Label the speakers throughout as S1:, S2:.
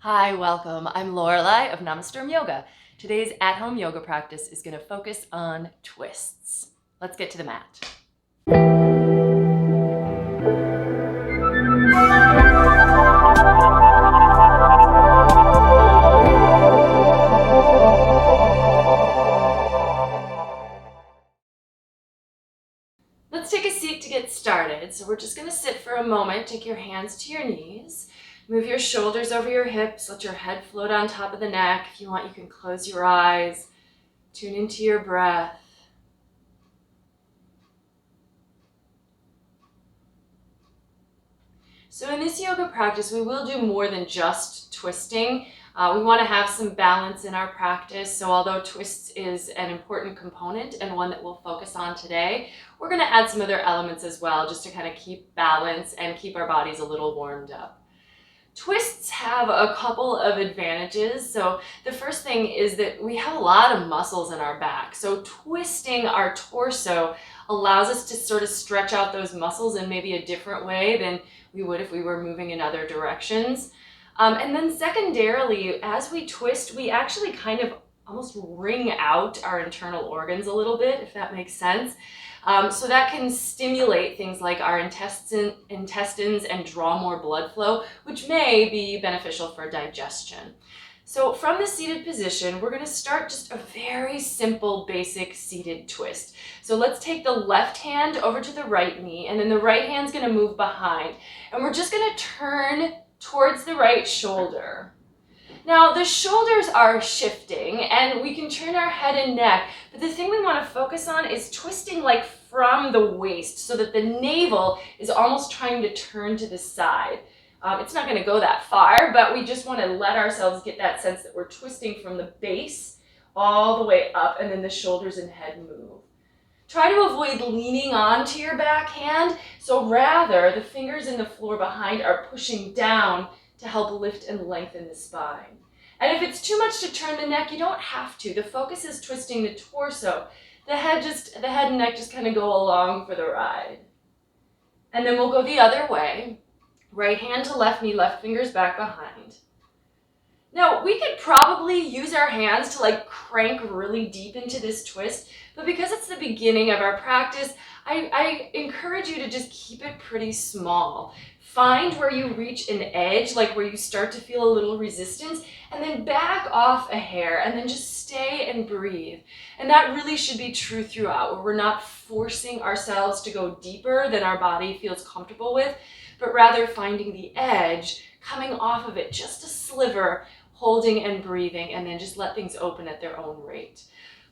S1: Hi, welcome. I'm Lorelai of Namasturm Yoga. Today's at-home yoga practice is going to focus on twists. Let's get to the mat. Let's take a seat to get started. So we're just going to sit for a moment. Take your hands to your knees. Move your shoulders over your hips. Let your head float on top of the neck. If you want, you can close your eyes. Tune into your breath. So in this yoga practice, we will do more than just twisting. We want to have some balance in our practice. So although twists is an important component and one that we'll focus on today, we're going to add some other elements as well, just to kind of keep balance and keep our bodies a little warmed up. Twists have a couple of advantages. So the first thing is that we have a lot of muscles in our back. So twisting our torso allows us to sort of stretch out those muscles in maybe a different way than we would if we were moving in other directions. And then secondarily, as we twist, we actually kind of almost wring out our internal organs a little bit, if that makes sense. So that can stimulate things like our intestines and draw more blood flow, which may be beneficial for digestion. So from the seated position, we're going to start just a very simple, basic seated twist. So let's take the left hand over to the right knee, and then the right hand's going to move behind. And we're just going to turn towards the right shoulder. Now, the shoulders are shifting, and we can turn our head and neck, but the thing we want to focus on is twisting like from the waist, so that the navel is almost trying to turn to the side. It's not going to go that far, but we just want to let ourselves get that sense that we're twisting from the base all the way up, and then the shoulders and head move. Try to avoid leaning onto your back hand, so rather the fingers in the floor behind are pushing down to help lift and lengthen the spine. And if it's too much to turn the neck, you don't have to. The focus is twisting the torso. The head and neck just kind of go along for the ride. And then we'll go the other way. Right hand to left knee, left fingers back behind. Now, we could probably use our hands to like crank really deep into this twist, but because it's the beginning of our practice, I encourage you to just keep it pretty small. Find where you reach an edge, like where you start to feel a little resistance, and then back off a hair, and then just stay and breathe. And that really should be true throughout, where we're not forcing ourselves to go deeper than our body feels comfortable with, but rather finding the edge, coming off of it just a sliver, holding and breathing, and then just let things open at their own rate.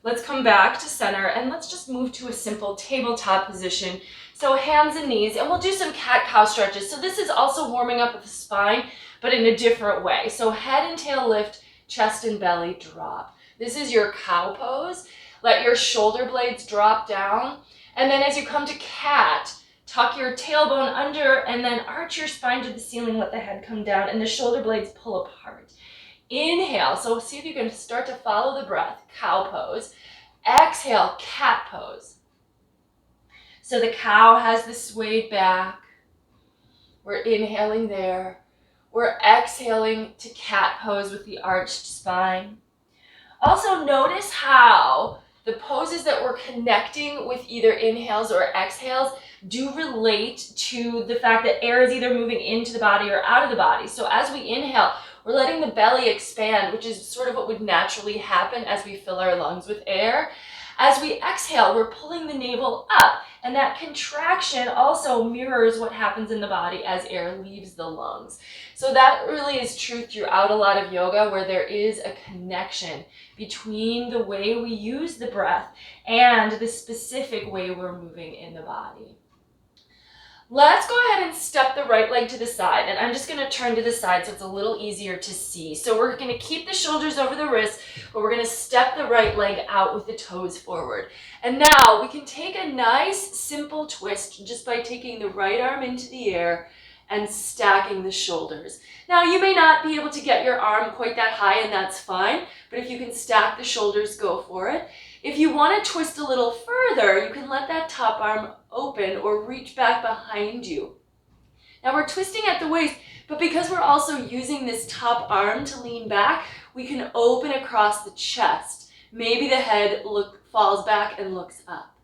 S1: Let's come back to center, and let's just move to a simple tabletop position. So hands and knees, and we'll do some cat-cow stretches. So this is also warming up the spine, but in a different way. So head and tail lift, chest and belly drop. This is your cow pose. Let your shoulder blades drop down, and then as you come to cat, tuck your tailbone under, and then arch your spine to the ceiling, let the head come down, and the shoulder blades pull apart. Inhale, so see if you can start to follow the breath, cow pose. Exhale, cat pose. So the cow has the swayed back. We're inhaling there. We're exhaling to cat pose with the arched spine. Also notice how the poses that we're connecting with either inhales or exhales do relate to the fact that air is either moving into the body or out of the body. So as we inhale, we're letting the belly expand, which is sort of what would naturally happen as we fill our lungs with air. As we exhale, we're pulling the navel up, and that contraction also mirrors what happens in the body as air leaves the lungs. So that really is true throughout a lot of yoga, where there is a connection between the way we use the breath and the specific way we're moving in the body. Let's go ahead and step the right leg to the side, and I'm just going to turn to the side so it's a little easier to see. So we're going to keep the shoulders over the wrists, but we're going to step the right leg out with the toes forward. And now we can take a nice simple twist just by taking the right arm into the air and stacking the shoulders. Now you may not be able to get your arm quite that high, and that's fine, but if you can stack the shoulders, go for it. If you want to twist a little further, you can let that top arm open or reach back behind you. Now we're twisting at the waist, but because we're also using this top arm to lean back, we can open across the chest. Maybe the head falls back and looks up.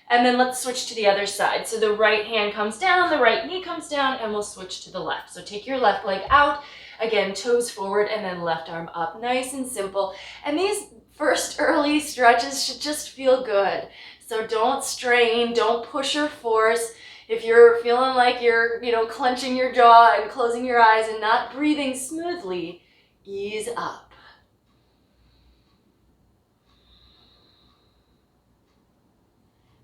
S1: And then let's switch to the other side. So the right hand comes down, the right knee comes down, and we'll switch to the left. So take your left leg out, again, toes forward, and then left arm up. Nice and simple. And these first early stretches should just feel good. So don't strain, don't push or force. If you're feeling like you're, clenching your jaw and closing your eyes and not breathing smoothly, ease up.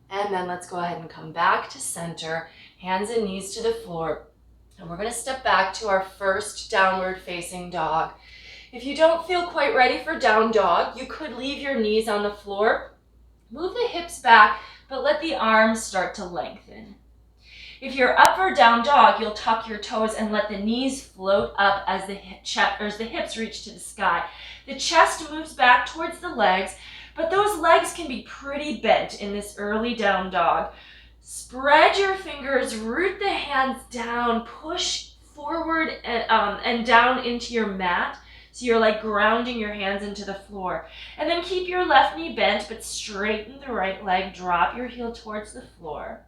S1: And then let's go ahead and come back to center, hands and knees to the floor. And we're going to step back to our first downward facing dog. If you don't feel quite ready for down dog, you could leave your knees on the floor, move the hips back, but let the arms start to lengthen. If you're up for down dog, you'll tuck your toes and let the knees float up as the hips reach to the sky. The chest moves back towards the legs, but those legs can be pretty bent in this early down dog. Spread your fingers, root the hands down, push forward and down into your mat. So you're like grounding your hands into the floor. And then keep your left knee bent, but straighten the right leg. Drop your heel towards the floor.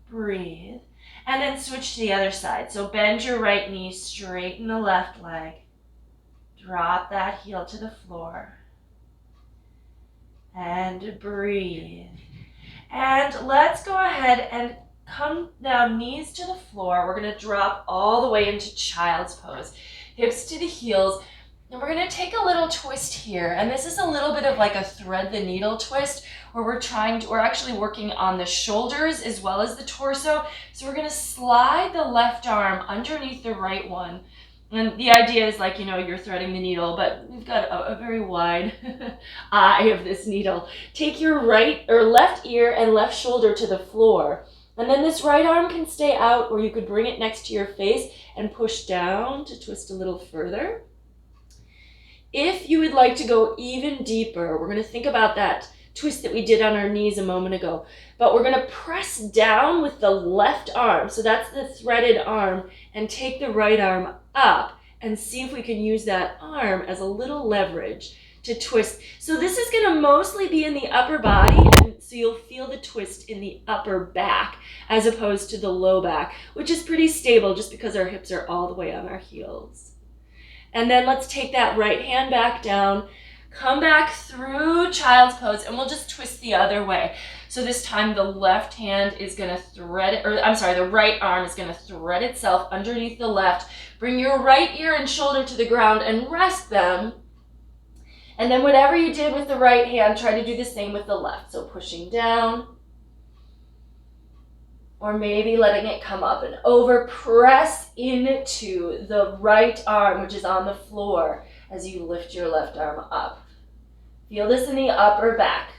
S1: Breathe. And then switch to the other side. So bend your right knee, straighten the left leg. Drop that heel to the floor. And breathe. And let's go ahead and come down, knees to the floor. We're going to drop all the way into child's pose. Hips to the heels. And we're going to take a little twist here. And this is a little bit of like a thread the needle twist where we're actually working on the shoulders as well as the torso. So we're going to slide the left arm underneath the right one. And the idea is like, you're threading the needle, but we've got a very wide eye of this needle. Take your right or left ear and left shoulder to the floor. And then this right arm can stay out, or you could bring it next to your face and push down to twist a little further. If you would like to go even deeper, we're going to think about that twist that we did on our knees a moment ago. But we're going to press down with the left arm. So that's the threaded arm. And take the right arm up and see if we can use that arm as a little leverage to twist. So this is going to mostly be in the upper body. And so you'll feel the twist in the upper back as opposed to the low back, which is pretty stable just because our hips are all the way on our heels. And then let's take that right hand back down. Come back through child's pose and we'll just twist the other way. So this time the left hand is going to the right arm is going to thread itself underneath the left. Bring your right ear and shoulder to the ground and rest them. And then whatever you did with the right hand, try to do the same with the left. So pushing down. Or maybe letting it come up and over. Press into the right arm, which is on the floor, as you lift your left arm up. Feel this in the upper back.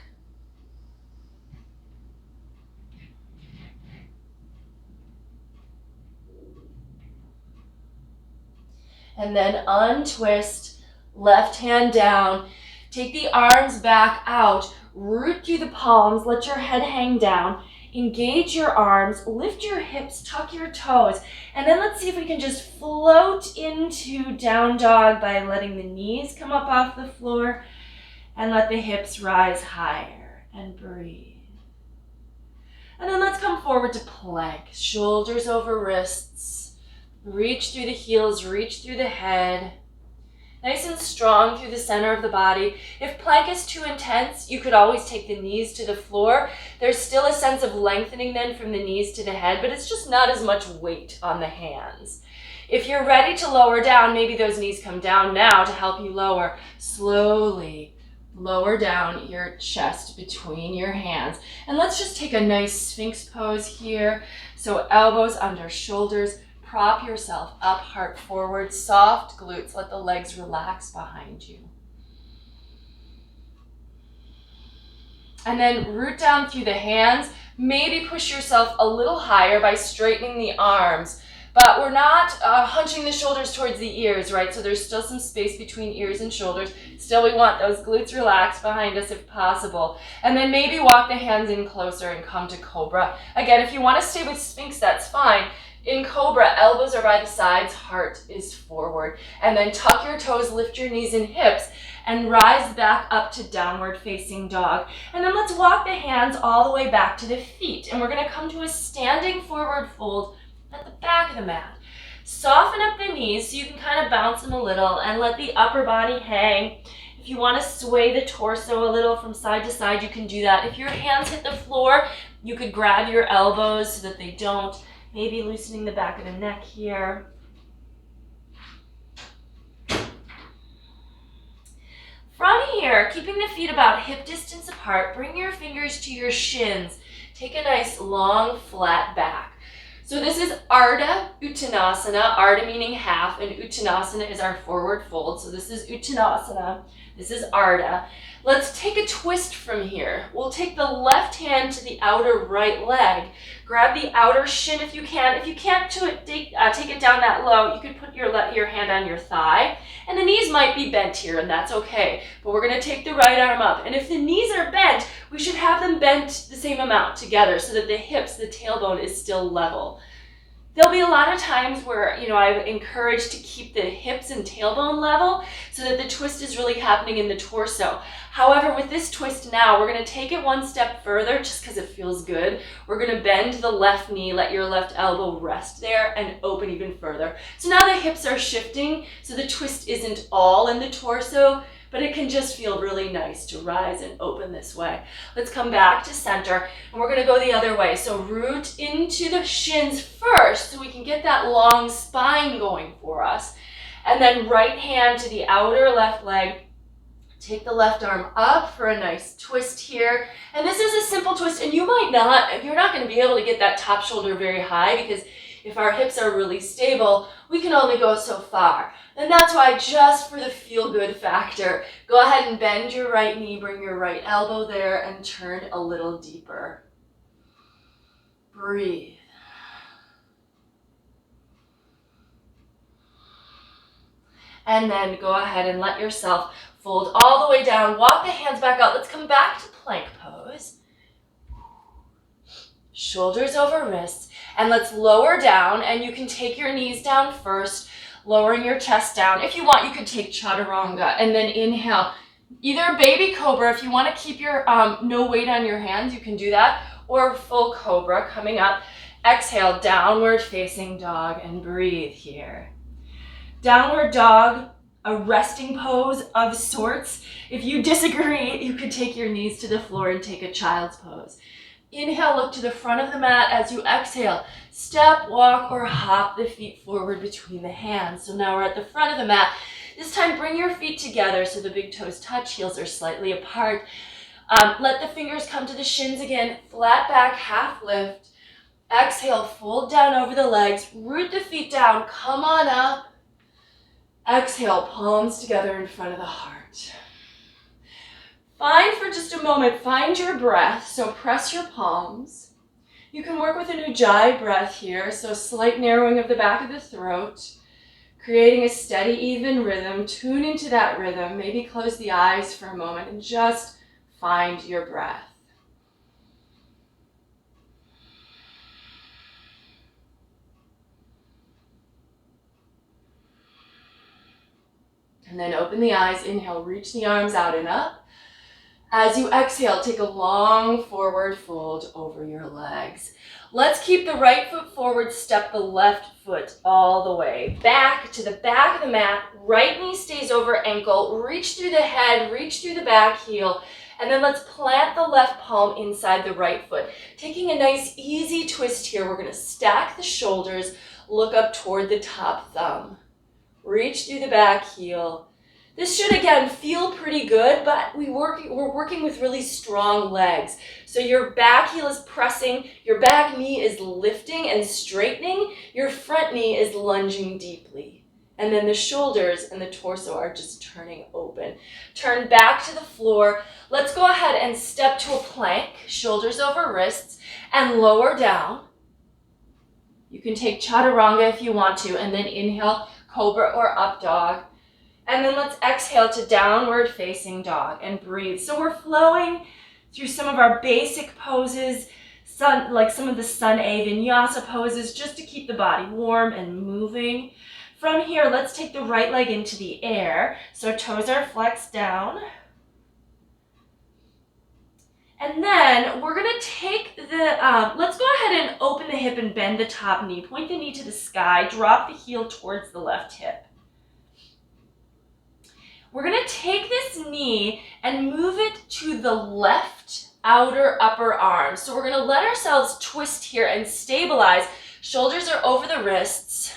S1: And then untwist, left hand down. Take the arms back out, root through the palms, let your head hang down. Engage your arms, lift your hips, tuck your toes, and then let's see if we can just float into down dog by letting the knees come up off the floor and let the hips rise higher and breathe. And then let's come forward to plank, shoulders over wrists, reach through the heels, reach through the head. Nice and strong through the center of the body. If plank is too intense, you could always take the knees to the floor. There's still a sense of lengthening then from the knees to the head, but it's just not as much weight on the hands. If you're ready to lower down, maybe those knees come down now to help you lower. Slowly lower down your chest between your hands. And let's just take a nice Sphinx pose here. So elbows under shoulders. Prop yourself up, heart forward, soft glutes. Let the legs relax behind you. And then root down through the hands. Maybe push yourself a little higher by straightening the arms. But we're not hunching the shoulders towards the ears, right? So there's still some space between ears and shoulders. Still, we want those glutes relaxed behind us if possible. And then maybe walk the hands in closer and come to Cobra. Again, if you want to stay with Sphinx, that's fine. In Cobra, elbows are by the sides, heart is forward. And then tuck your toes, lift your knees and hips, and rise back up to downward facing dog. And then let's walk the hands all the way back to the feet. And we're going to come to a standing forward fold at the back of the mat. Soften up the knees so you can kind of bounce them a little and let the upper body hang. If you want to sway the torso a little from side to side, you can do that. If your hands hit the floor, you could grab your elbows so that they don't. Maybe loosening the back of the neck here. From here, keeping the feet about hip distance apart, bring your fingers to your shins. Take a nice long flat back. So this is Ardha Uttanasana, Ardha meaning half, and Uttanasana is our forward fold. So this is Uttanasana, this is Ardha. Let's take a twist from here. We'll take the left hand to the outer right leg. Grab the outer shin if you can. If you can't take it down that low, you could put your hand on your thigh. And the knees might be bent here, and that's okay. But we're going to take the right arm up. And if the knees are bent, we should have them bent the same amount together so that the hips, the tailbone is still level. There'll be a lot of times where, I've encouraged to keep the hips and tailbone level so that the twist is really happening in the torso. However, with this twist now, we're going to take it one step further just because it feels good. We're going to bend the left knee, let your left elbow rest there, and open even further. So now the hips are shifting, so the twist isn't all in the torso, but it can just feel really nice to rise and open this way. Let's come back to center, and we're going to go the other way. So root into the shins first so we can get that long spine going for us. And then right hand to the outer left leg. Take the left arm up for a nice twist here. And this is a simple twist, and you're not going to be able to get that top shoulder very high because if our hips are really stable, we can only go so far. And that's why, just for the feel-good factor, go ahead and bend your right knee, bring your right elbow there, and turn a little deeper. Breathe. And then go ahead and let yourself fold all the way down. Walk the hands back out. Let's come back to plank pose. Shoulders over wrists. And let's lower down, and you can take your knees down first, lowering your chest down. If you want, you could take chaturanga, and then inhale. Either baby cobra, if you want to keep your no weight on your hands, you can do that, or full cobra coming up. Exhale, downward facing dog, and breathe here. Downward dog, a resting pose of sorts. If you disagree, you could take your knees to the floor and take a child's pose. Inhale, look to the front of the mat. As you exhale, step, walk, or hop the feet forward between the hands. So now we're at the front of the mat. This time, bring your feet together so the big toes touch, heels are slightly apart. Let the fingers come to the shins again, flat back, half lift. Exhale, fold down over the legs, root the feet down, come on up. Exhale, palms together in front of the heart. Find for just a moment, find your breath, so press your palms. You can work with an ujjayi breath here, so slight narrowing of the back of the throat, creating a steady, even rhythm. Tune into that rhythm, maybe close the eyes for a moment and just find your breath. And then open the eyes, inhale, reach the arms out and up. As you exhale, take a long forward fold over your legs. Let's keep the right foot forward, step the left foot all the way back to the back of the mat. Right knee stays over ankle, reach through the head, reach through the back heel, and then let's plant the left palm inside the right foot. Taking a nice easy twist here, we're gonna stack the shoulders, look up toward the top thumb. Reach through the back heel. This should, again, feel pretty good, but we're working with really strong legs. So your back heel is pressing, your back knee is lifting and straightening, your front knee is lunging deeply. And then the shoulders and the torso are just turning open. Turn back to the floor. Let's go ahead and step to a plank, shoulders over wrists, and lower down. You can take chaturanga if you want to, and then inhale, cobra or up dog. And then let's exhale to downward facing dog and breathe. So we're flowing through some of our basic poses, like some of the sun A vinyasa poses, just to keep the body warm and moving. From here, let's take the right leg into the air. So toes are flexed down. And then we're gonna take let's go ahead and open the hip and bend the top knee. Point the knee to the sky, drop the heel towards the left hip. We're gonna take this knee and move it to the left outer upper arm. So we're gonna let ourselves twist here and stabilize. Shoulders are over the wrists.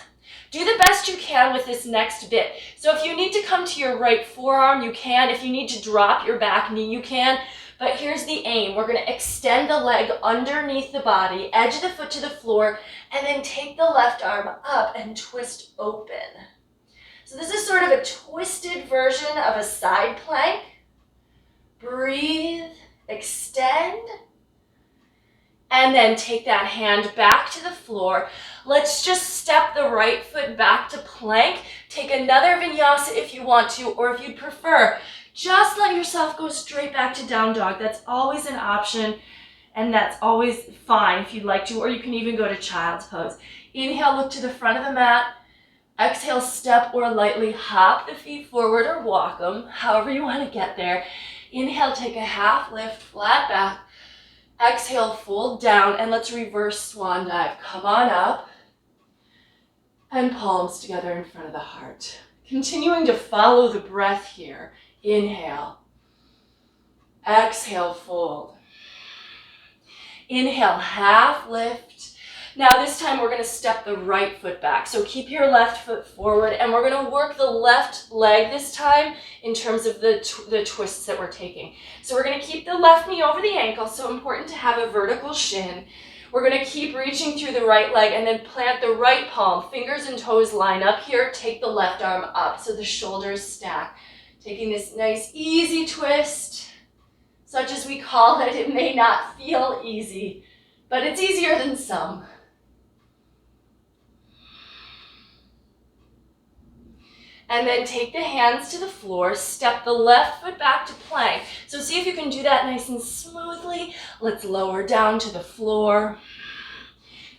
S1: Do the best you can with this next bit. So if you need to come to your right forearm, you can. If you need to drop your back knee, you can. But here's the aim. We're going to extend the leg underneath the body, edge of the foot to the floor, and then take the left arm up and twist open. So this is sort of a twisted version of a side plank. Breathe, extend, and then take that hand back to the floor. Let's just step the right foot back to plank. Take another vinyasa if you want to, or if you'd prefer, just let yourself go straight back to down dog. That's always an option, and that's always fine if you'd like to, or you can even go to child's pose. Inhale, look to the front of the mat. Exhale, step or lightly hop the feet forward or walk them, however you want to get there. Inhale, take a half lift, flat back. Exhale, fold down, and let's reverse swan dive. Come on up, and palms together in front of the heart. Continuing to follow the breath here. Inhale. Exhale, fold. Inhale, half lift. Now this time we're going to step the right foot back. So keep your left foot forward, and we're going to work the left leg this time in terms of the twists that we're taking. So we're going to keep the left knee over the ankle, so important to have a vertical shin. We're going to keep reaching through the right leg and then plant the right palm. Fingers and toes line up here. Take the left arm up so the shoulders stack. Taking this nice easy twist, such as we call it. It may not feel easy, but it's easier than some. And then take the hands to the floor, step the left foot back to plank. So see if you can do that nice and smoothly. Let's lower down to the floor.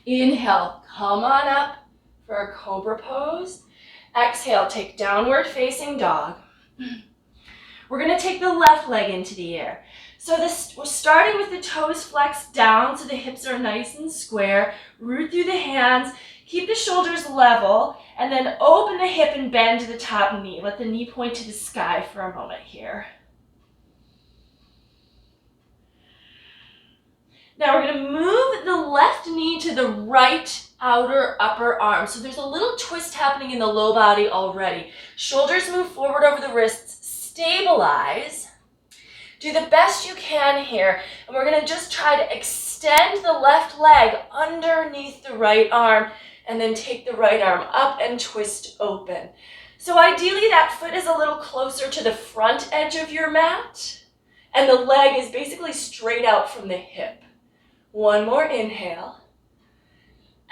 S1: Inhale, come on up for a cobra pose. Exhale, take downward facing dog. We're going to take the left leg into the air. So we're starting with the toes flexed down so the hips are nice and square. Root through the hands. Keep the shoulders level, and then open the hip and bend to the top knee. Let the knee point to the sky for a moment here. Now we're going to move the left knee to the right outer upper arm. So there's a little twist happening in the low body already. Shoulders move forward over the wrists. Stabilize. Do the best you can here. And we're going to just try to extend the left leg underneath the right arm, and then take the right arm up and twist open. So ideally that foot is a little closer to the front edge of your mat, and the leg is basically straight out from the hip. One more inhale.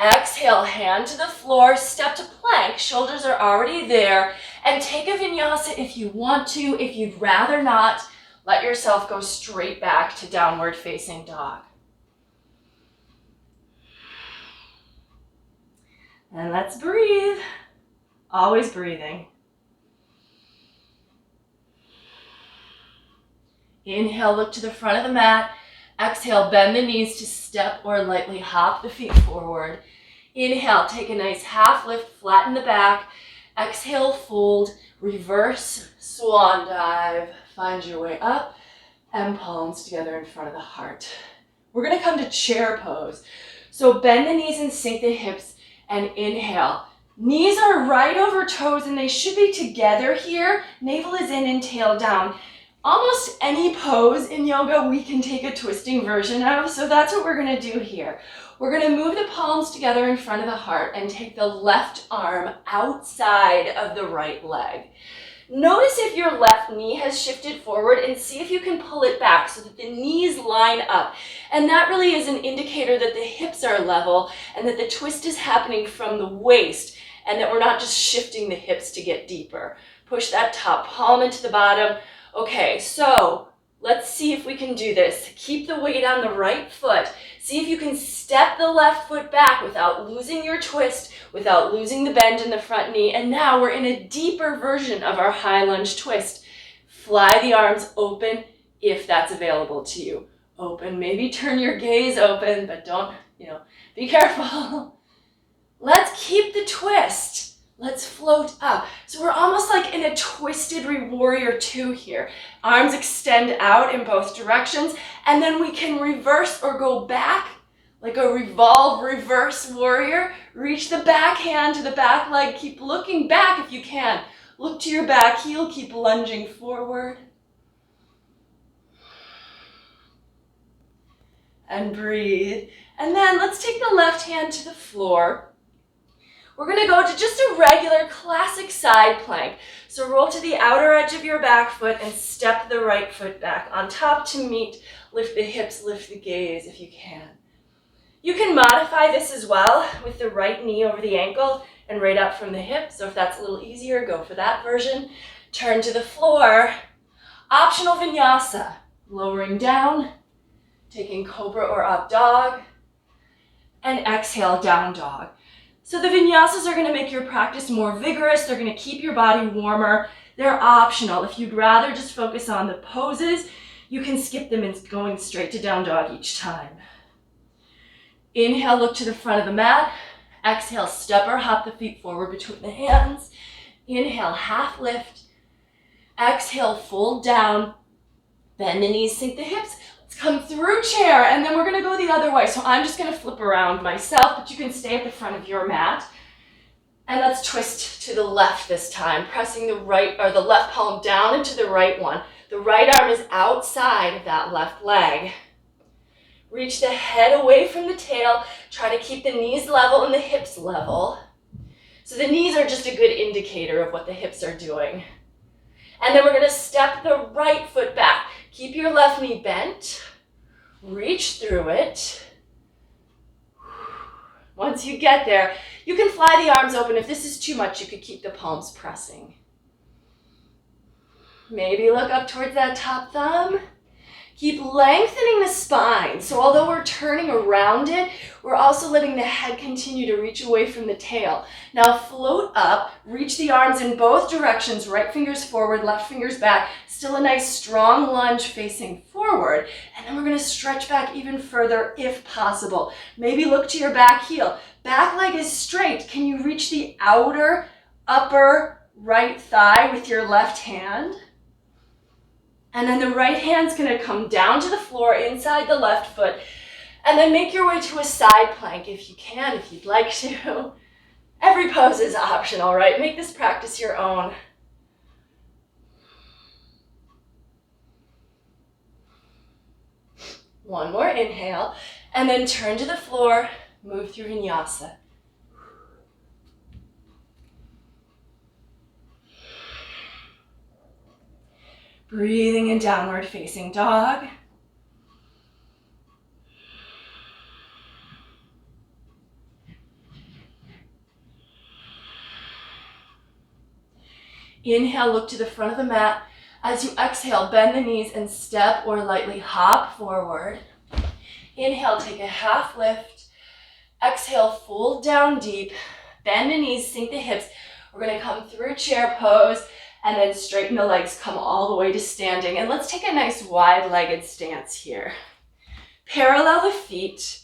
S1: Exhale, hand to the floor, step to plank. Shoulders are already there. And take a vinyasa if you want to. If you'd rather not, let yourself go straight back to downward facing dog. And let's breathe. Always breathing. Inhale, look to the front of the mat. Exhale, bend the knees to step or lightly hop the feet forward. Inhale, take a nice half lift, flatten the back. Exhale, fold, reverse swan dive. Find your way up and palms together in front of the heart. We're going to come to chair pose. So bend the knees and sink the hips and inhale. Knees are right over toes and they should be together here. Navel is in and tail down. Almost any pose in yoga we can take a twisting version of, so that's what we're going to do here.
S2: We're going to move the palms together in front of the heart and take the left arm outside of the right leg. Notice if your left knee has shifted forward and see if you can pull it back so that the knees line up. And that really is an indicator that the hips are level and that the twist is happening from the waist and that we're not just shifting the hips to get deeper. Push that top palm into the bottom. Okay, so let's see if we can do this. Keep the weight on the right foot. See if you can step the left foot back without losing your twist, without losing the bend in the front knee. And now we're in a deeper version of our high lunge twist. Fly the arms open if that's available to you. Open, maybe turn your gaze open, but don't, be careful. Let's keep the twist. Let's float up. So we're almost like in a twisted warrior two here. Arms extend out in both directions, and then we can reverse or go back like a revolve reverse warrior. Reach the back hand to the back leg. Keep looking back if you can. Look to your back heel. Keep lunging forward. And breathe. And then let's take the left hand to the floor. We're going to go to just a regular classic side plank. So roll to the outer edge of your back foot and step the right foot back on top to meet. Lift the hips, lift the gaze if you can. You can modify this as well with the right knee over the ankle and right up from the hip. So if that's a little easier, go for that version. Turn to the floor. Optional vinyasa. Lowering down, taking cobra or up dog, and exhale, down dog. So the vinyasas are going to make your practice more vigorous. They're going to keep your body warmer. They're optional. If you'd rather just focus on the poses, you can skip them and going straight to down dog each time. Inhale, look to the front of the mat. Exhale, step or hop the feet forward between the hands. Inhale, half lift. Exhale, fold down. Bend the knees, sink the hips. Come through chair, and then we're going to go the other way. So I'm just going to flip around myself, but you can stay at the front of your mat. And let's twist to the left this time, pressing the right or the left palm down into the right one. The right arm is outside of that left leg. Reach the head away from the tail. Try to keep the knees level and the hips level. So the knees are just a good indicator of what the hips are doing. And then we're going to step the right foot back. Keep your left knee bent. Reach through it. Once you get there, you can fly the arms open. If this is too much, you could keep the palms pressing. Maybe look up towards that top thumb. Keep lengthening the spine. So although we're turning around it, we're also letting the head continue to reach away from the tail. Now float up, reach the arms in both directions, right fingers forward, left fingers back. Still a nice strong lunge facing forward. And then we're going to stretch back even further if possible. Maybe look to your back heel. Back leg is straight. Can you reach the outer, upper right thigh with your left hand? And then the right hand's going to come down to the floor inside the left foot. And then make your way to a side plank if you can, if you'd like to. Every pose is optional, right? Make this practice your own. One more inhale. And then turn to the floor. Move through vinyasa. Breathing in downward facing dog. Inhale, look to the front of the mat. As you exhale, bend the knees and step or lightly hop forward. Inhale, take a half lift. Exhale, fold down deep. Bend the knees, sink the hips. We're going to come through chair pose. And then straighten the legs, come all the way to standing. And let's take a nice wide-legged stance here. Parallel the feet.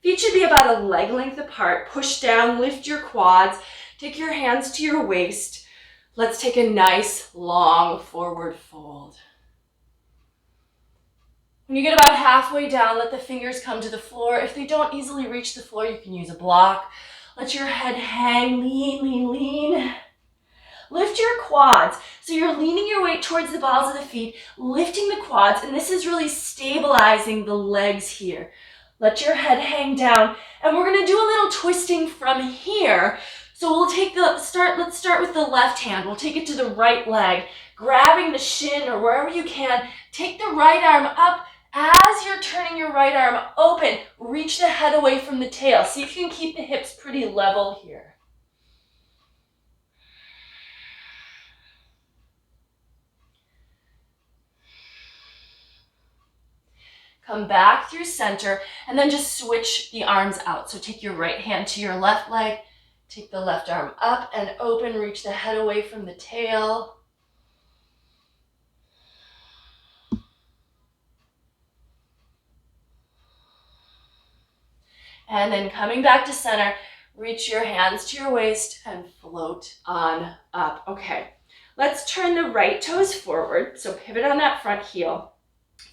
S2: Feet should be about a leg length apart. Push down, lift your quads. Take your hands to your waist. Let's take a nice, long forward fold. When you get about halfway down, let the fingers come to the floor. If they don't easily reach the floor, you can use a block. Let your head hang, lean, lean, lean. Lift your quads. So you're leaning your weight towards the balls of the feet, lifting the quads, and this is really stabilizing the legs here. Let your head hang down. And we're gonna do a little twisting from here. So we'll take let's start with the left hand. We'll take it to the right leg, grabbing the shin or wherever you can. Take the right arm up. As you're turning your right arm open, reach the head away from the tail. See if you can keep the hips pretty level here. Come back through center and then just switch the arms out. So take your right hand to your left leg, take the left arm up and open, reach the head away from the tail. And then coming back to center, reach your hands to your waist and float on up. Okay, let's turn the right toes forward. So pivot on that front heel.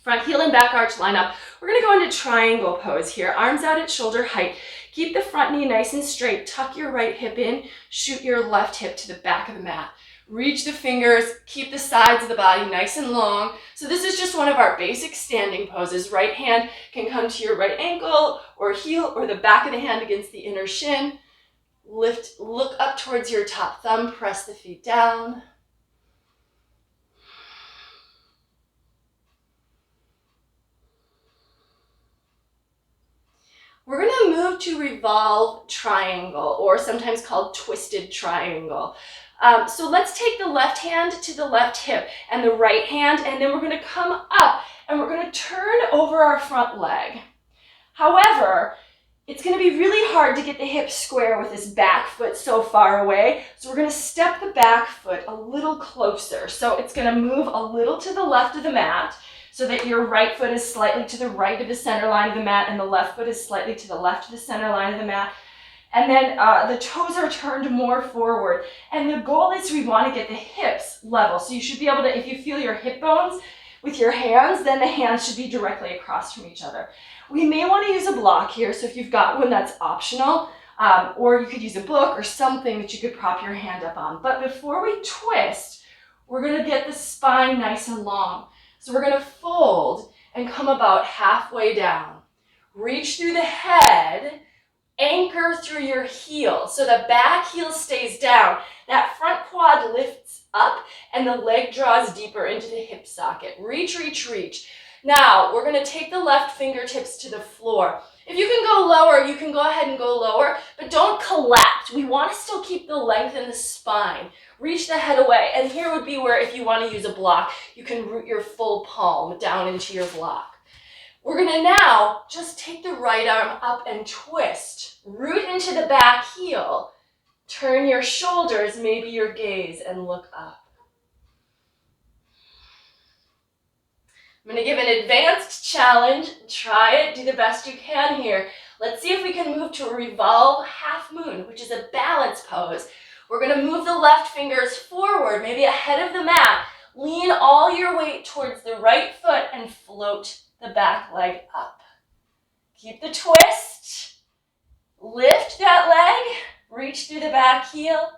S2: Front heel and back arch line up. We're gonna go into triangle pose here. Arms out at shoulder height. Keep the front knee nice and straight. Tuck your right hip in. Shoot your left hip to the back of the mat. Reach the fingers. Keep the sides of the body nice and long. So this is just one of our basic standing poses. Right hand can come to your right ankle or heel or the back of the hand against the inner shin. Lift, look up towards your top thumb. Press the feet down. We're going to move to revolve triangle, or sometimes called twisted triangle. So let's take the left hand to the left hip and the right hand, and then we're going to come up and we're going to turn over our front leg. However, it's going to be really hard to get the hips square with this back foot so far away. So we're going to step the back foot a little closer. So it's going to move a little to the left of the mat, so that your right foot is slightly to the right of the center line of the mat and the left foot is slightly to the left of the center line of the mat. And then the toes are turned more forward. And the goal is we want to get the hips level. So you should be able to, if you feel your hip bones with your hands, then the hands should be directly across from each other. We may want to use a block here. So if you've got one, that's optional. Or you could use a book or something that you could prop your hand up on. But before we twist, we're going to get the spine nice and long. So we're going to fold and come about halfway down. Reach through the head, anchor through your heel. So the back heel stays down. That front quad lifts up and the leg draws deeper into the hip socket. Reach, reach, reach. Now we're going to take the left fingertips to the floor. If you can go lower, you can go ahead and go lower, but don't collapse. We want to still keep the length in the spine. Reach the head away. And here would be where, if you want to use a block, you can root your full palm down into your block. We're going to now just take the right arm up and twist. Root into the back heel. Turn your shoulders, maybe your gaze, and look up. I'm going to give an advanced challenge. Try it. Do the best you can here. Let's see if we can move to a revolve half moon, which is a balance pose. We're going to move the left fingers forward, maybe ahead of the mat. Lean all your weight towards the right foot and float the back leg up. Keep the twist. Lift that leg. Reach through the back heel.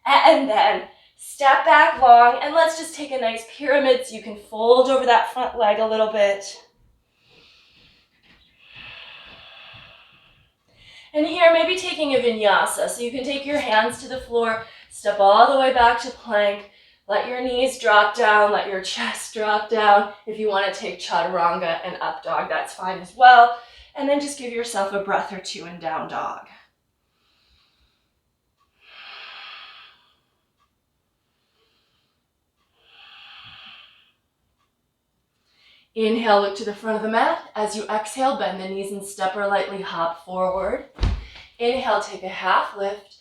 S2: And then step back long, and let's just take a nice pyramid so you can fold over that front leg a little bit. And here, maybe taking a vinyasa. So you can take your hands to the floor, step all the way back to plank, let your knees drop down, let your chest drop down. If you want to take chaturanga and up dog, that's fine as well. And then just give yourself a breath or two in down dog. Inhale, look to the front of the mat. As you exhale, bend the knees and step or lightly hop forward. Inhale, take a half lift.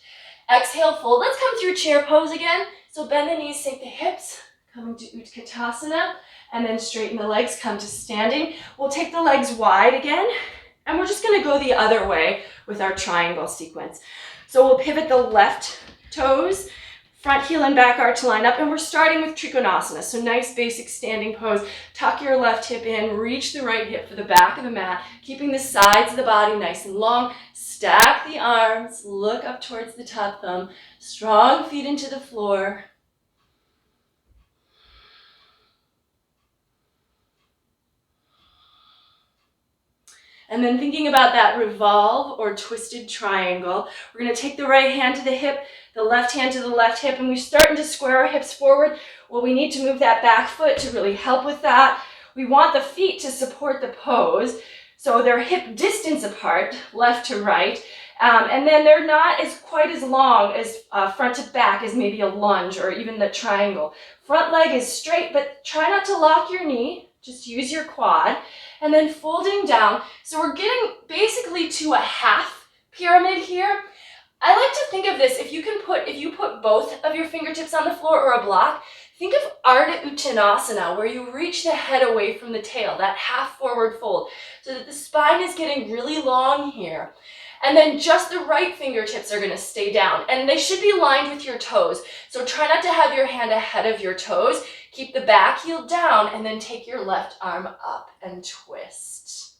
S2: Exhale, fold. Let's come through chair pose again. So bend the knees, sink the hips, coming to Utkatasana, and then straighten the legs, come to standing. We'll take the legs wide again, and we're just gonna go the other way with our triangle sequence. So we'll pivot the left toes, front heel and back arch line up, and we're starting with Trikonasana. So nice basic standing pose. Tuck your left hip in, reach the right hip for the back of the mat, keeping the sides of the body nice and long. Stack the arms, look up towards the top thumb, strong feet into the floor. And then thinking about that revolve or twisted triangle, we're going to take the right hand to the hip, the left hand to the left hip, and we're starting to square our hips forward. Well, we need to move that back foot to really help with that. We want the feet to support the pose, so they're hip distance apart, left to right, and then they're not quite as long as front to back as maybe a lunge or even the triangle. Front leg is straight, but try not to lock your knee. Just use your quad, and then folding down. So we're getting basically to a half pyramid here. I like to think of this, if you put both of your fingertips on the floor or a block, think of Ardha Uttanasana, where you reach the head away from the tail, that half forward fold, so that the spine is getting really long here. And then just the right fingertips are going to stay down, and they should be lined with your toes. So try not to have your hand ahead of your toes. Keep the back heel down, and then take your left arm up and twist.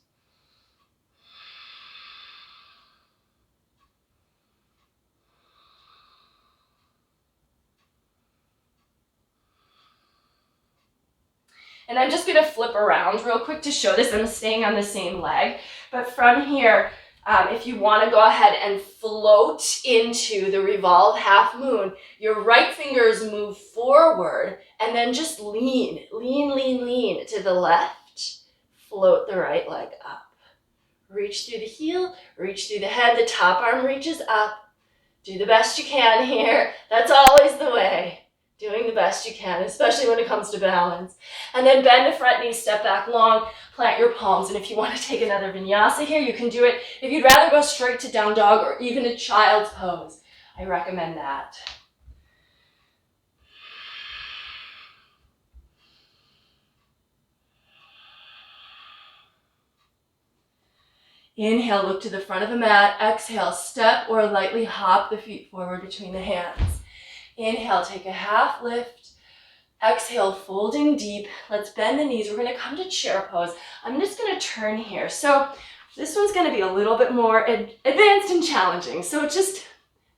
S2: And I'm just going to flip around real quick to show this. I'm staying on the same leg, but from here, if you want to go ahead and float into the revolve half moon, your right fingers move forward and then just lean to the left. Float the right leg up. Reach through the heel, reach through the head. The top arm reaches up. Do the best you can here. That's always the way. Doing the best you can, especially when it comes to balance. And then bend the front knee, step back long, plant your palms. And if you want to take another vinyasa here, you can do it. If you'd rather go straight to down dog or even a child's pose, I recommend that. Inhale, look to the front of the mat. Exhale, step or lightly hop the feet forward between the hands. Inhale, take a half lift. Exhale, folding deep. Let's bend the knees. We're going to come to chair pose. I'm just going to turn here. So this one's going to be a little bit more advanced and challenging. So just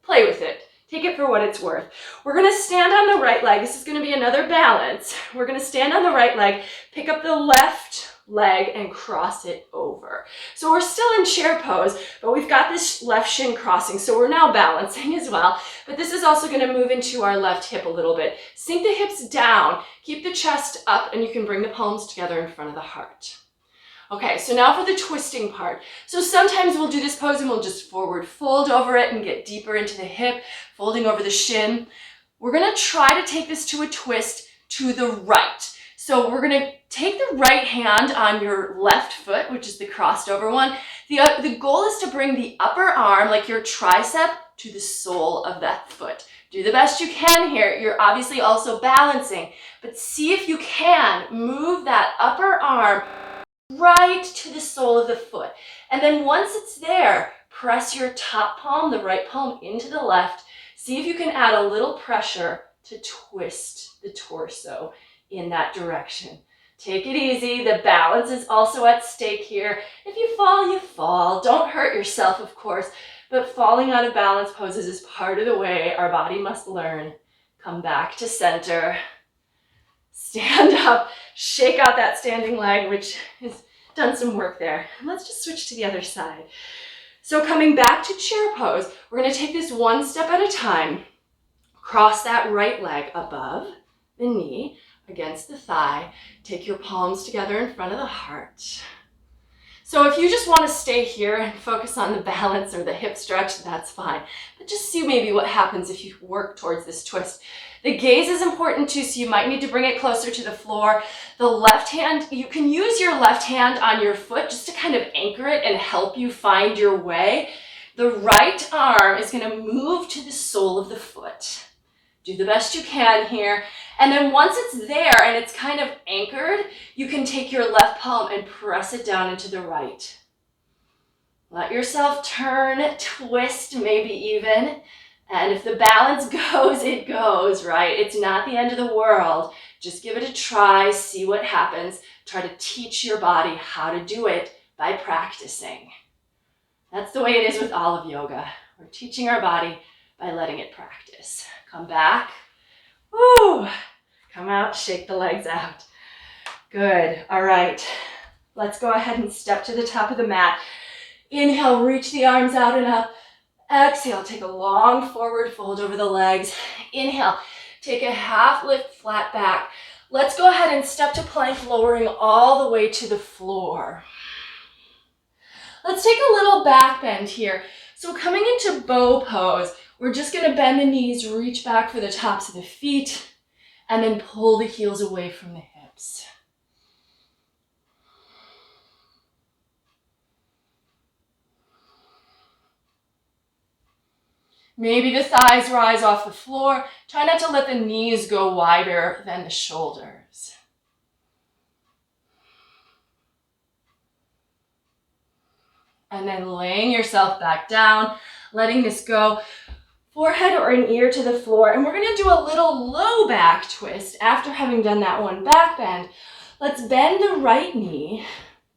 S2: play with it. Take it for what it's worth. We're going to stand on the right leg. This is going to be another balance. We're going to stand on the right leg, pick up the left leg and cross it over. So we're still in chair pose, but we've got this left shin crossing. So we're now balancing as well, but this is also going to move into our left hip a little bit. Sink the hips down, keep the chest up, and you can bring the palms together in front of the heart. Okay, so now for the twisting part. So sometimes we'll do this pose and we'll just forward fold over it and get deeper into the hip, folding over the shin. We're going to try to take this to a twist to the right. So we're going to take the right hand on your left foot, which is the crossed over one. The goal is to bring the upper arm, like your tricep, to the sole of that foot. Do the best you can here. You're obviously also balancing, but see if you can move that upper arm right to the sole of the foot. And then once it's there, press your top palm, the right palm, into the left. See if you can add a little pressure to twist the torso in that direction. Take it easy. The balance is also at stake here. If you fall, you fall. Don't hurt yourself, of course, but falling out of balance poses is part of the way our body must learn. Come back to center. Stand up. Shake out that standing leg, which has done some work there. And let's just switch to the other side. So coming back to chair pose, we're going to take this one step at a time. Cross that right leg above the knee, against the thigh. Take your palms together in front of the heart. So if you just want to stay here and focus on the balance or the hip stretch, that's fine. But just see maybe what happens if you work towards this twist. The gaze is important too, so you might need to bring it closer to the floor. The left hand, you can use your left hand on your foot just to kind of anchor it and help you find your way. The right arm is going to move to the sole of the foot. Do the best you can here. And then once it's there and it's kind of anchored, you can take your left palm and press it down into the right. Let yourself turn, twist maybe even. And if the balance goes, it goes, right? It's not the end of the world. Just give it a try, see what happens. Try to teach your body how to do it by practicing. That's the way it is with all of yoga. We're teaching our body by letting it practice. Come back. Woo! Come out, shake the legs out. Good. All right. Let's go ahead and step to the top of the mat. Inhale, reach the arms out and up. Exhale, take a long forward fold over the legs. Inhale, take a half lift, flat back. Let's go ahead and step to plank, lowering all the way to the floor. Let's take a little back bend here. So coming into bow pose, we're just gonna bend the knees, reach back for the tops of the feet, and then pull the heels away from the hips. Maybe the thighs rise off the floor. Try not to let the knees go wider than the shoulders. And then laying yourself back down, letting this go. Forehead or an ear to the floor. And we're gonna do a little low back twist after having done that one back bend. Let's bend the right knee.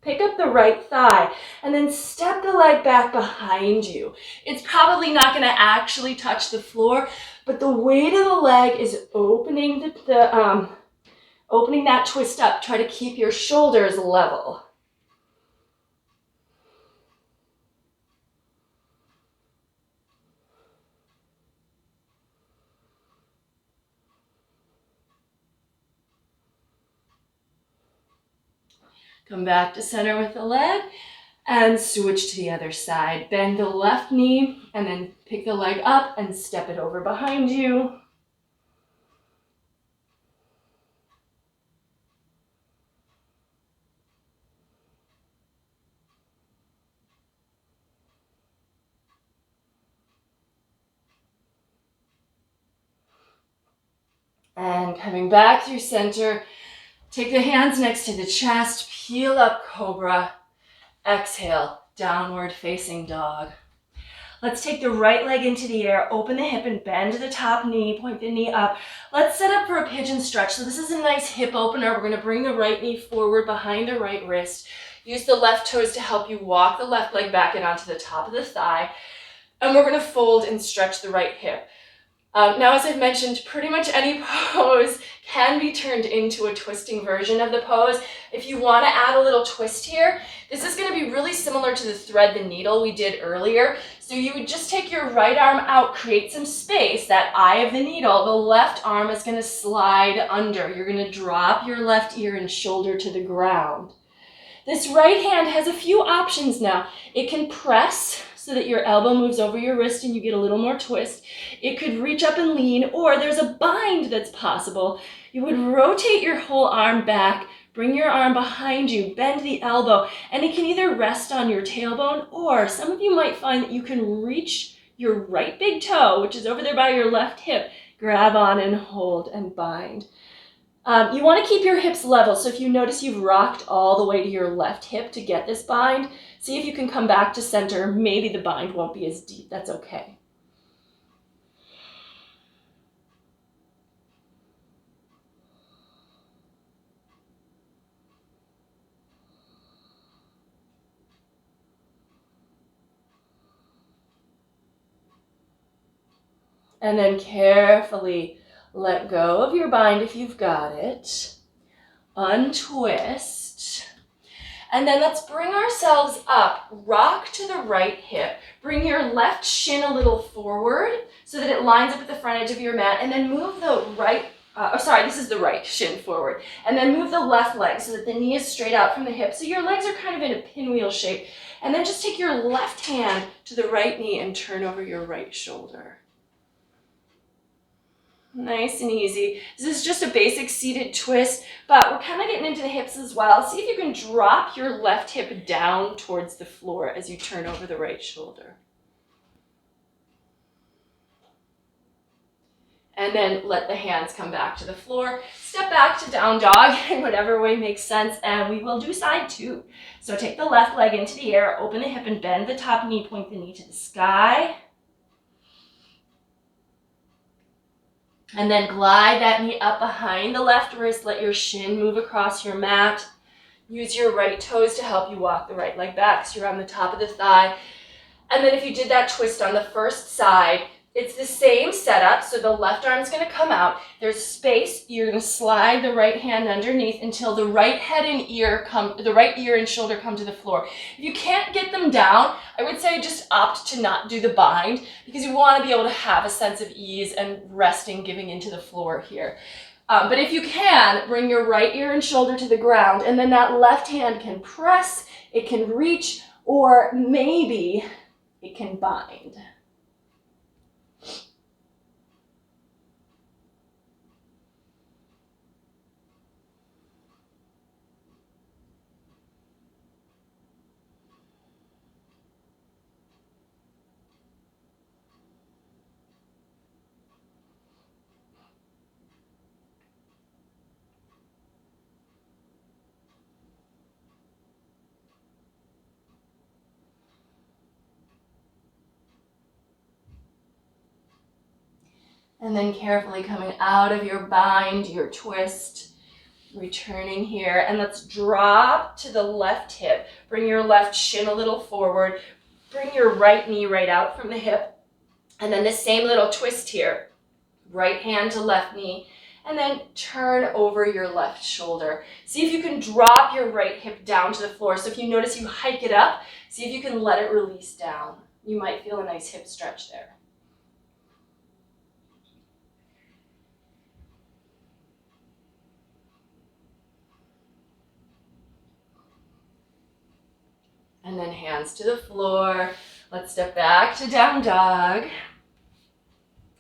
S2: Pick up the right thigh and then step the leg back behind you. It's probably not going to actually touch the floor, but the weight of the leg is opening opening that twist up. Try to keep your shoulders level. Come back to center with the leg and switch to the other side. Bend the left knee and then pick the leg up and step it over behind you. And coming back through center, take the hands next to the chest, peel up cobra, exhale, downward facing dog. Let's take the right leg into the air, open the hip and bend the top knee, point the knee up. Let's set up for a pigeon stretch. So this is a nice hip opener. We're gonna bring the right knee forward behind the right wrist. Use the left toes to help you walk the left leg back and onto the top of the thigh. And we're gonna fold and stretch the right hip. Now, as I've mentioned, pretty much any pose can be turned into a twisting version of the pose. If you want to add a little twist here, this is going to be really similar to the thread the needle we did earlier. So you would just take your right arm out, create some space, that eye of the needle. The left arm is going to slide under. You're going to drop your left ear and shoulder to the ground. This right hand has a few options now. It can press so that your elbow moves over your wrist and you get a little more twist. It could reach up and lean, or there's a bind that's possible. You would rotate your whole arm back, bring your arm behind you, bend the elbow, and it can either rest on your tailbone, or some of you might find that you can reach your right big toe, which is over there by your left hip, grab on and hold and bind. You want to keep your hips level, so if you notice you've rocked all the way to your left hip to get this bind, see if you can come back to center. Maybe the bind won't be as deep. That's okay. And then carefully let go of your bind if you've got it. Untwist. And then let's bring ourselves up. Rock to the right hip. Bring your left shin a little forward so that it lines up at the front edge of your mat. And then move the right, this is the right shin forward. And then move the left leg so that the knee is straight out from the hip. So your legs are kind of in a pinwheel shape. And then just take your left hand to the right knee and turn over your right shoulder. Nice and easy. This is just a basic seated twist, but we're kind of getting into the hips as well. See if you can drop your left hip down towards the floor as you turn over the right shoulder. And then let the hands come back to the floor. Step back to down dog in whatever way makes sense, and we will do side two. So take the left leg into the air, open the hip and bend the top knee, point the knee to the sky. And then glide that knee up behind the left wrist. Let your shin move across your mat. Use your right toes to help you walk the right leg back so you're on the top of the thigh. And then if you did that twist on the first side, It's the same setup, so the left arm's gonna come out. There's space, you're gonna slide the right hand underneath until the right head and ear the right ear and shoulder come to the floor. If you can't get them down, I would say just opt to not do the bind, because you wanna be able to have a sense of ease and resting, giving into the floor here. But if you can, bring your right ear and shoulder to the ground, and then that left hand can press, it can reach, or maybe it can bind. And then carefully coming out of your bind, your twist, returning here. And let's drop to the left hip. Bring your left shin a little forward. Bring your right knee right out from the hip. And then the same little twist here. Right hand to left knee. And then turn over your left shoulder. See if you can drop your right hip down to the floor. So if you notice you hike it up, see if you can let it release down. You might feel a nice hip stretch there. And then hands to the floor. Let's step back to down dog.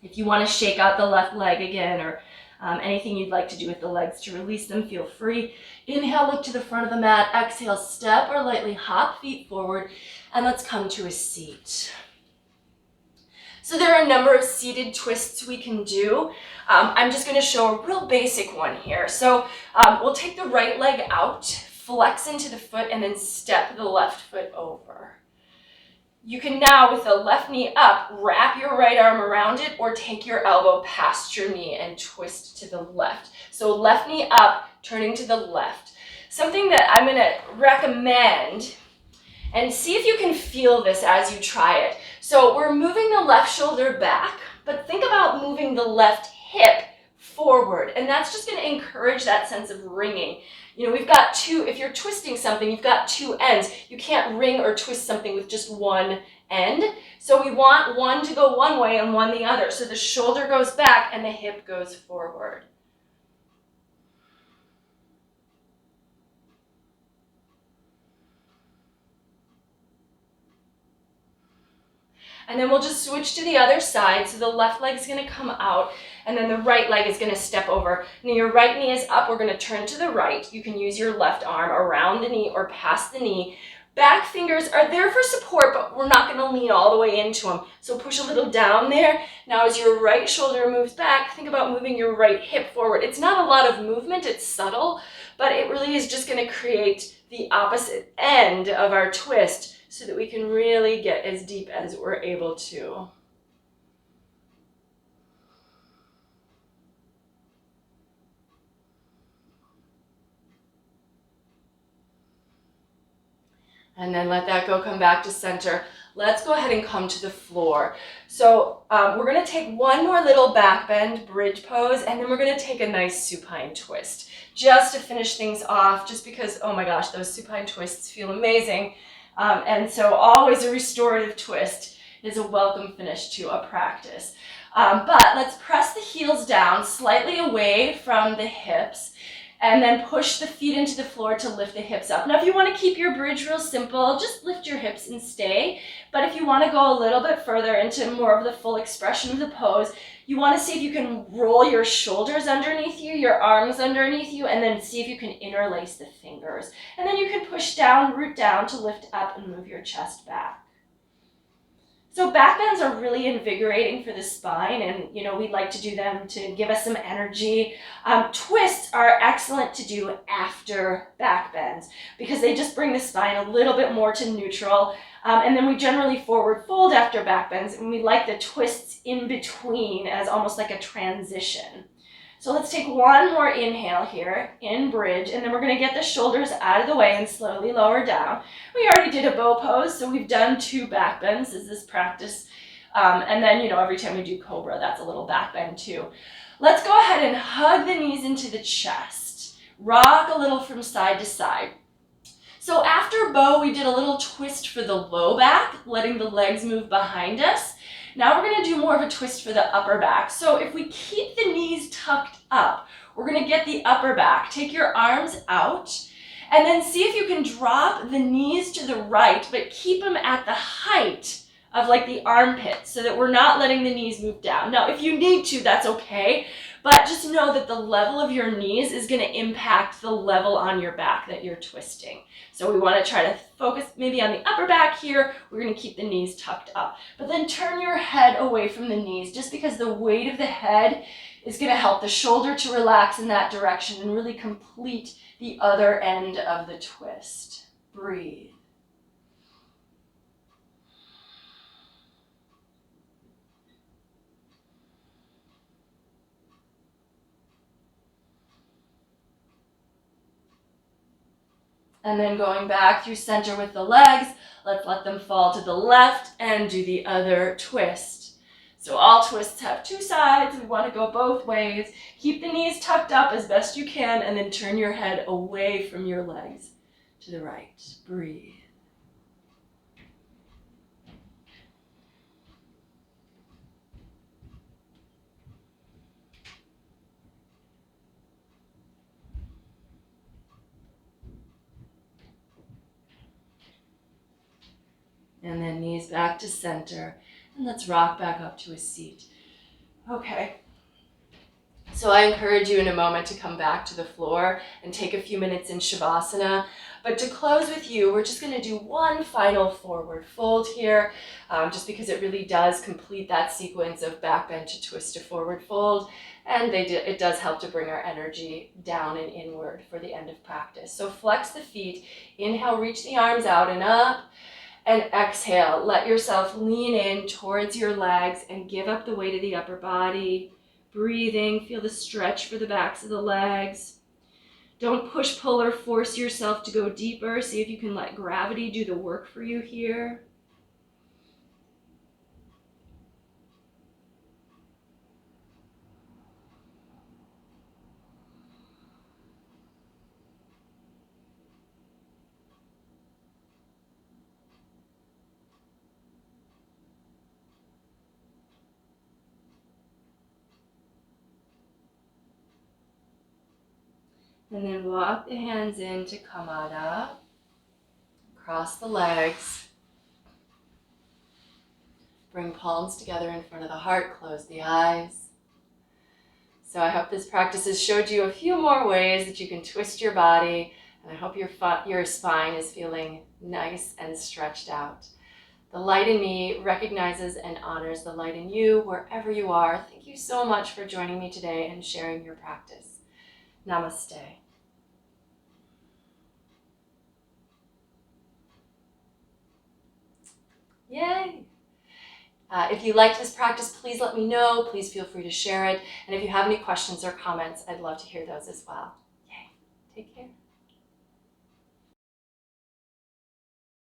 S2: If you want to shake out the left leg again, or anything you'd like to do with the legs to release them, feel free. Inhale, look to the front of the mat. Exhale, step or lightly hop feet forward. And let's come to a seat. So there are a number of seated twists we can do. I'm just going to show a real basic one here. So we'll take the right leg out, flex into the foot, and then step the left foot over. You can now, with the left knee up, wrap your right arm around it, or take your elbow past your knee and twist to the left. So left knee up, turning to the left. Something that I'm going to recommend, and see if you can feel this as you try it. So we're moving the left shoulder back, but think about moving the left hip forward, and that's just going to encourage that sense of ringing. You know, we've got two, if you're twisting something, you've got two ends. You can't ring or twist something with just one end. So we want one to go one way and one the other. So the shoulder goes back and the hip goes forward. And then we'll just switch to the other side. So the left leg is going to come out, and then the right leg is going to step over. Now your right knee is up. We're going to turn to the right. You can use your left arm around the knee or past the knee. Back fingers are there for support, but we're not going to lean all the way into them. So push a little down there. Now as your right shoulder moves back, think about moving your right hip forward. It's not a lot of movement. It's subtle, but it really is just going to create the opposite end of our twist, so that we can really get as deep as we're able to. And then let that go, come back to center. Let's go ahead and come to the floor. So we're gonna take one more little back bend, bridge pose, and then we're gonna take a nice supine twist, just to finish things off, just because, oh my gosh, those supine twists feel amazing. And so always a restorative twist is a welcome finish to a practice. But let's press the heels down slightly away from the hips, and then push the feet into the floor to lift the hips up. Now if you want to keep your bridge real simple, just lift your hips and stay. But if you want to go a little bit further into more of the full expression of the pose, you want to see if you can roll your shoulders underneath you, your arms underneath you, and then see if you can interlace the fingers. And then you can push down, root down to lift up and move your chest back. So back bends are really invigorating for the spine, and you know, we'd like to do them to give us some energy. Twists are excellent to do after back bends because they just bring the spine a little bit more to neutral. And then we generally forward fold after back bends, and we like the twists in between as almost like a transition. So let's take one more inhale here in bridge, and then we're going to get the shoulders out of the way and slowly lower down. We already did a bow pose, so we've done 2 back bends as this practice And then, every time we do cobra, that's a little back bend too. Let's go ahead and hug the knees into the chest. Rock a little from side to side. So after bow, we did a little twist for the low back, letting the legs move behind us. Now we're going to do more of a twist for the upper back. So if we keep the knees tucked up, we're going to get the upper back. Take your arms out and then see if you can drop the knees to the right, but keep them at the height of like the armpit so that we're not letting the knees move down. Now, if you need to, that's okay, but just know that the level of your knees is going to impact the level on your back that you're twisting. So we want to try to focus maybe on the upper back here. We're going to keep the knees tucked up, but then turn your head away from the knees just because the weight of the head is going to help the shoulder to relax in that direction and really complete the other end of the twist. Breathe. And then going back through center with the legs, let's let them fall to the left and do the other twist. So all twists have two sides. We want to go both ways. Keep the knees tucked up as best you can and then turn your head away from your legs to the right. Breathe. And then knees back to center. And let's rock back up to a seat. Okay. So I encourage you in a moment to come back to the floor and take a few minutes in Shavasana. But to close with you, we're just going to do one final forward fold here, just because it really does complete that sequence of back bend to twist to forward fold. And it does help to bring our energy down and inward for the end of practice. So flex the feet. Inhale, reach the arms out and up. And exhale, let yourself lean in towards your legs and give up the weight of the upper body. Breathing, feel the stretch for the backs of the legs. Don't push, pull, or force yourself to go deeper. See if you can let gravity do the work for you here. And then walk the hands into Kamada. Cross the legs. Bring palms together in front of the heart. Close the eyes. So I hope this practice has showed you a few more ways that you can twist your body. And I hope your spine is feeling nice and stretched out. The light in me recognizes and honors the light in you wherever you are. Thank you so much for joining me today and sharing your practice. Namaste. Yay! If you liked this practice, please let me know. Please feel free to share it. And if you have any questions or comments, I'd love to hear those as well. Yay! Take care.